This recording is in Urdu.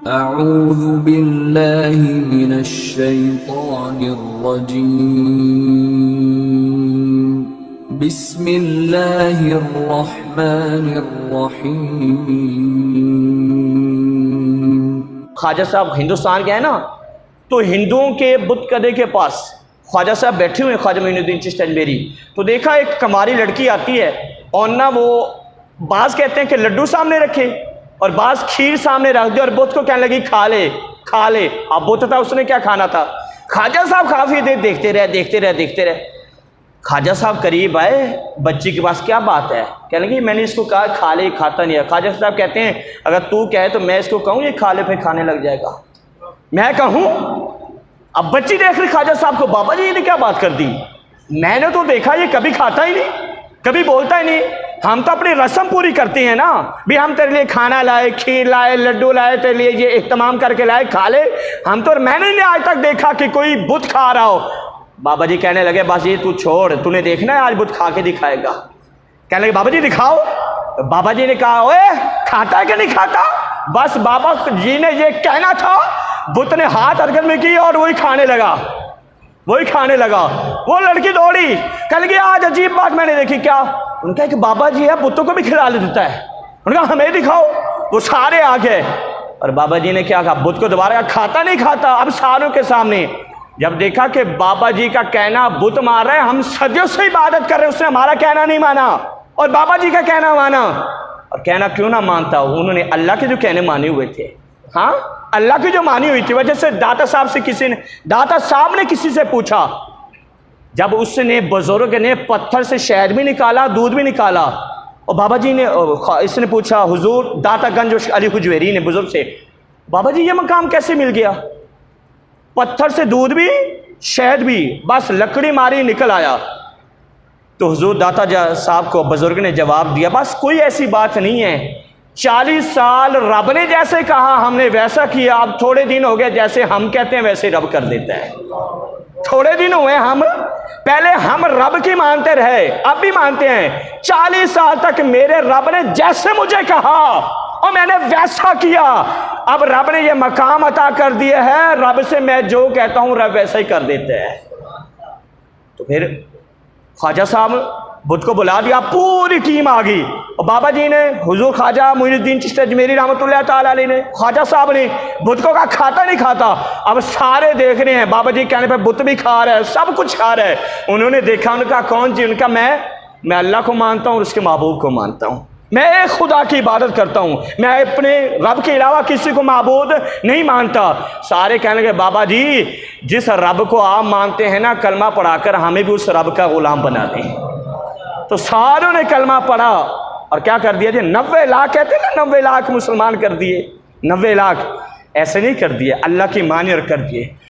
اعوذ باللہ من الشیطان الرجیم بسم اللہ الرحمن الرحیم۔ خواجہ صاحب ہندوستان کے ہیں نا، تو ہندوؤں کے بت کدے کے پاس خواجہ صاحب بیٹھے ہوئے ہیں، خواجہ معین الدین چشتی اجمیری۔ تو دیکھا ایک کماری لڑکی آتی ہے اور نہ وہ بعض کہتے ہیں کہ لڈو سامنے رکھے اور بعض کھیر سامنے رکھ دے اور بت کو کہنے لگی کھا لے کھا لے۔ اب بت تھا، اس نے کیا کھانا تھا؟ خواجہ صاحب کافی دیر دیکھتے رہے۔ خواجہ صاحب قریب آئے، بچی کے پاس کیا بات ہے؟ کہنے لگی میں نے اس کو کہا کھا لے، کھاتا نہیں ہے۔ خواجہ صاحب کہتے ہیں اگر تو کہے تو میں اس کو کہوں یہ کھا لے، پھر کھانے لگ جائے گا۔ میں کہوں؟ اب بچی دیکھ رہی خواجہ صاحب کو، بابا جی نے کیا بات کر دی؟ میں نے تو دیکھا یہ کبھی کھاتا ہی نہیں، کبھی بولتا ہی نہیں۔ ہم تو اپنی رسم پوری کرتے ہیں نا، بھی ہم تیرے لیے کھانا لائے، کھیر لائے، لڈو لائے، تیرے لیے یہ اہتمام کر کے لائے، کھا لے۔ ہم تو میں نے آج تک دیکھا کہ کوئی بت کھا رہا ہو۔ بابا جی کہنے لگے بس یہ تو چھوڑ، تو نے دیکھنا ہے آج بت کھا کے دکھائے گا۔ کہنے لگے بابا جی دکھاؤ۔ بابا جی نے کہا اوے کھاتا ہے کہ نہیں کھاتا؟ بس بابا جی نے یہ کہنا تھا، بت نے ہاتھ حرکت میں کی اور وہی کھانے لگا۔ وہ لڑکی دوڑی، کہنے لگی آج عجیب بات میں نے دیکھی۔ کیا؟ ان کا کہ بابا جی ہے بتوں کو بھی کھلا دیتا ہے۔ ان کا ہمیں دکھاؤ۔ وہ سارے آ گئے اور بابا جی نے کیا کہا؟ بت کو دوبارہ کہا کھاتا نہیں کھاتا۔ اب ساروں کے سامنے جب دیکھا کہ بابا جی کا کہنا بت مار رہے ہیں، ہم صدیوں سے عبادت کر رہے ہیں، اس نے ہمارا کہنا نہیں مانا اور بابا جی کا کہنا مانا۔ اور کہنا کیوں نہ مانتا؟ انہوں نے اللہ کے جو کہنے مانے ہوئے تھے، ہاں اللہ کی جو مانی ہوئی تھی، وجہ سے داتا صاحب نے کسی سے پوچھا، جب اس نے بزرگ نے پتھر سے شہد بھی نکالا، دودھ بھی نکالا، اور بابا جی نے اس نے پوچھا حضور داتا گنج علی حجویری نے بزرگ سے، بابا جی یہ مقام کیسے مل گیا؟ پتھر سے دودھ بھی شہد بھی، بس لکڑی ماری نکل آیا۔ تو حضور داتا صاحب کو بزرگ نے جواب دیا بس کوئی ایسی بات نہیں ہے، 40 سال رب نے جیسے کہا ہم نے ویسا کیا، اب تھوڑے دن ہو گئے جیسے ہم کہتے ہیں ویسے رب کر دیتا ہے۔ تھوڑے دن ہوئے پہلے ہم رب کی مانتے رہے، اب بھی مانتے ہیں۔ 40 سال تک میرے رب نے جیسے مجھے کہا اور میں نے ویسا کیا، اب رب نے یہ مقام عطا کر دیا ہے، رب سے میں جو کہتا ہوں رب ویسا ہی کر دیتا ہے۔ تو پھر خواجہ صاحب بت کو بلا دیا، پوری ٹیم آ گئی، اور بابا جی نے حضور خواجہ معین الدین چشتی اجمیری رحمۃ اللہ تعالیٰ علیہ نے خواجہ صاحب نے بت کو کہا کھاتا نہیں کھاتا۔ اب سارے دیکھ رہے ہیں، بابا جی کہنے پہ بت بھی کھا رہا ہے، سب کچھ کھا رہا ہے۔ انہوں نے دیکھا، ان کا کون جی؟ ان کا میں اللہ کو مانتا ہوں اور اس کے محبوب کو مانتا ہوں، میں ایک خدا کی عبادت کرتا ہوں، میں اپنے رب کے علاوہ کسی کو معبود نہیں مانتا۔ سارے کہنے لگے بابا جی جس رب کو آپ مانتے ہیں نا، کلمہ پڑھا کر ہمیں بھی اس رب کا غلام بنا دیں۔ تو ساروں نے کلمہ پڑھا اور کیا کر دیا جی؟ 90 لاکھ کہتے ہیں نا، 90 لاکھ مسلمان کر دیے۔ 90 لاکھ ایسے نہیں کر دیے، اللہ کی مانی اور کر دیے۔